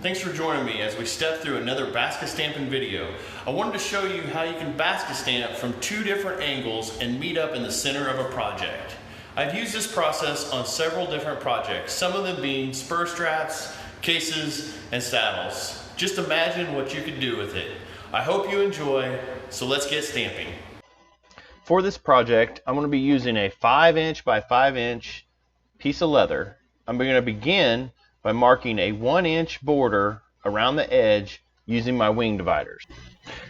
Thanks for joining me as we step through another basket stamping video. I wanted to show you how you can basket stamp from two different angles and meet up in the center of a project. I've used this process on several different projects, some of them being spur straps, cases, and saddles. Just imagine what you could do with it. I hope you enjoy, so let's get stamping. For this project, I'm going to be using a 5" by 5" piece of leather. I'm going to begin by marking a 1" border around the edge using my wing dividers.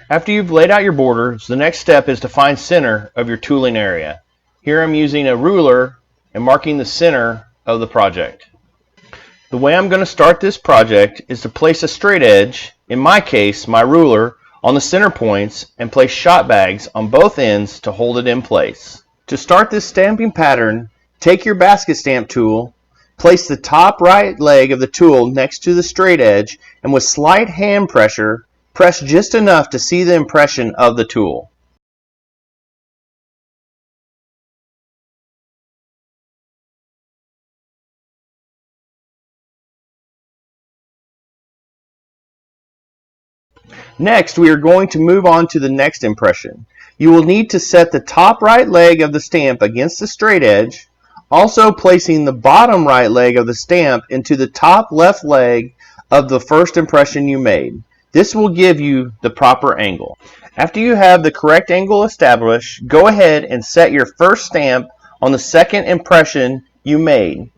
After you've laid out your borders, the next step is to find center of your tooling area. Here I'm using a ruler and marking the center of the project. The way I'm going to start this project is to place a straight edge, in my case my ruler, on the center points and place shot bags on both ends to hold it in place. To start this stamping pattern, take your basket stamp tool, place the top right leg of the tool next to the straight edge, and with slight hand pressure, press just enough to see the impression of the tool. Next, we are going to move on to the next impression. You will need to set the top right leg of the stamp against the straight edge, also placing the bottom right leg of the stamp into the top left leg of the first impression you made. This will give you the proper angle. After you have the correct angle established, go ahead and set your first stamp on the second impression you made.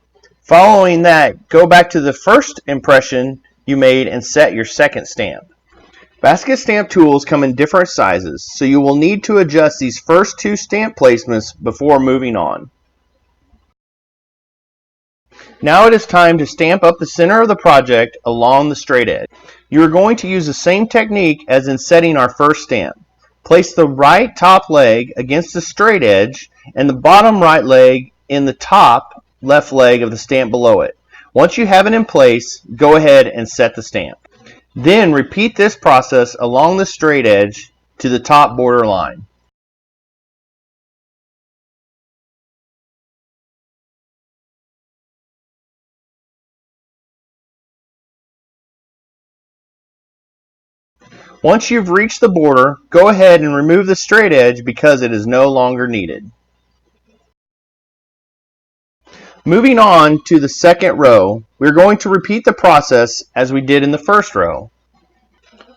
Following that, go back to the first impression you made and set your second stamp. Basket stamp tools come in different sizes, so you will need to adjust these first two stamp placements before moving on. Now it is time to stamp up the center of the project along the straight edge. You are going to use the same technique as in setting our first stamp. Place the right top leg against the straight edge and the bottom right leg in the top left leg of the stamp below it. Once you have it in place, go ahead and set the stamp. Then repeat this process along the straight edge to the top border line. Once you've reached the border, go ahead and remove the straight edge because it is no longer needed. Moving on to the second row, we're going to repeat the process as we did in the first row.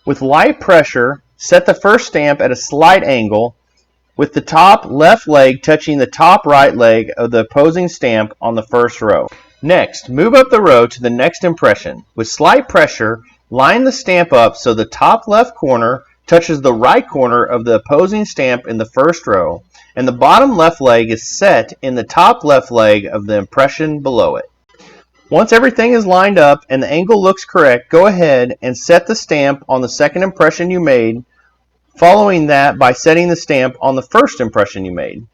With light pressure, set the first stamp at a slight angle with the top left leg touching the top right leg of the opposing stamp on the first row. Next, move up the row to the next impression. With slight pressure, line the stamp up so the top left corner touches the right corner of the opposing stamp in the first row, and the bottom left leg is set in the top left leg of the impression below it. Once everything is lined up and the angle looks correct, go ahead and set the stamp on the second impression you made, following that by setting the stamp on the first impression you made.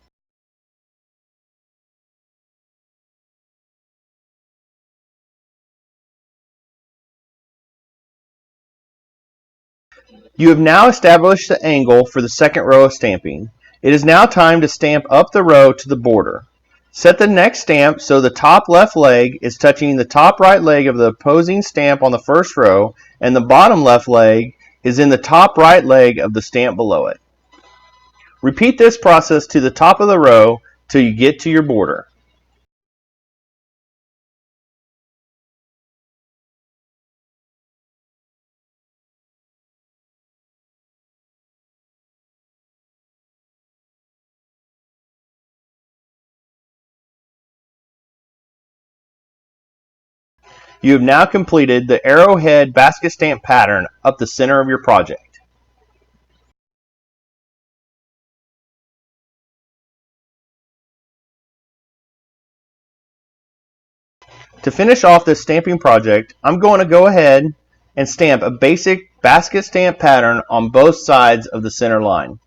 You have now established the angle for the second row of stamping. It is now time to stamp up the row to the border. Set the next stamp so the top left leg is touching the top right leg of the opposing stamp on the first row, and the bottom left leg is in the top right leg of the stamp below it. Repeat this process to the top of the row till you get to your border. You have now completed the arrowhead basket stamp pattern up the center of your project. To finish off this stamping project, I'm going to go ahead and stamp a basic basket stamp pattern on both sides of the center line.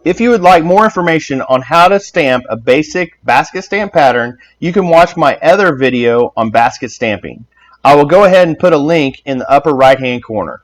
If you would like more information on how to stamp a basic basket stamp pattern, you can watch my other video on basket stamping. I will go ahead and put a link in the upper right hand corner.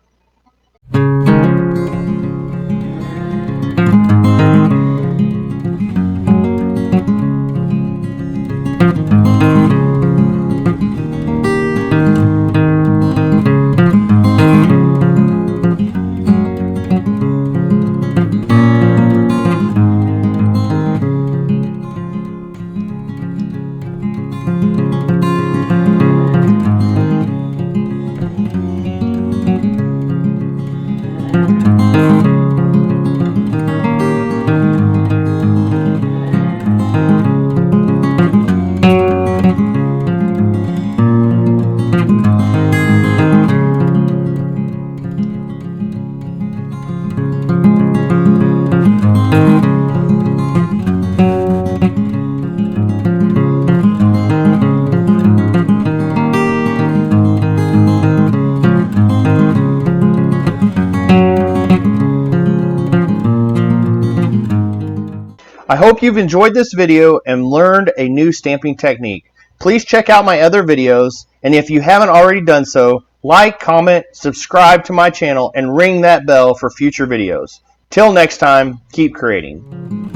I hope you've enjoyed this video and learned a new stamping technique. Please check out my other videos, and if you haven't already done so, like, comment, subscribe to my channel, and ring that bell for future videos. Till next time, keep creating.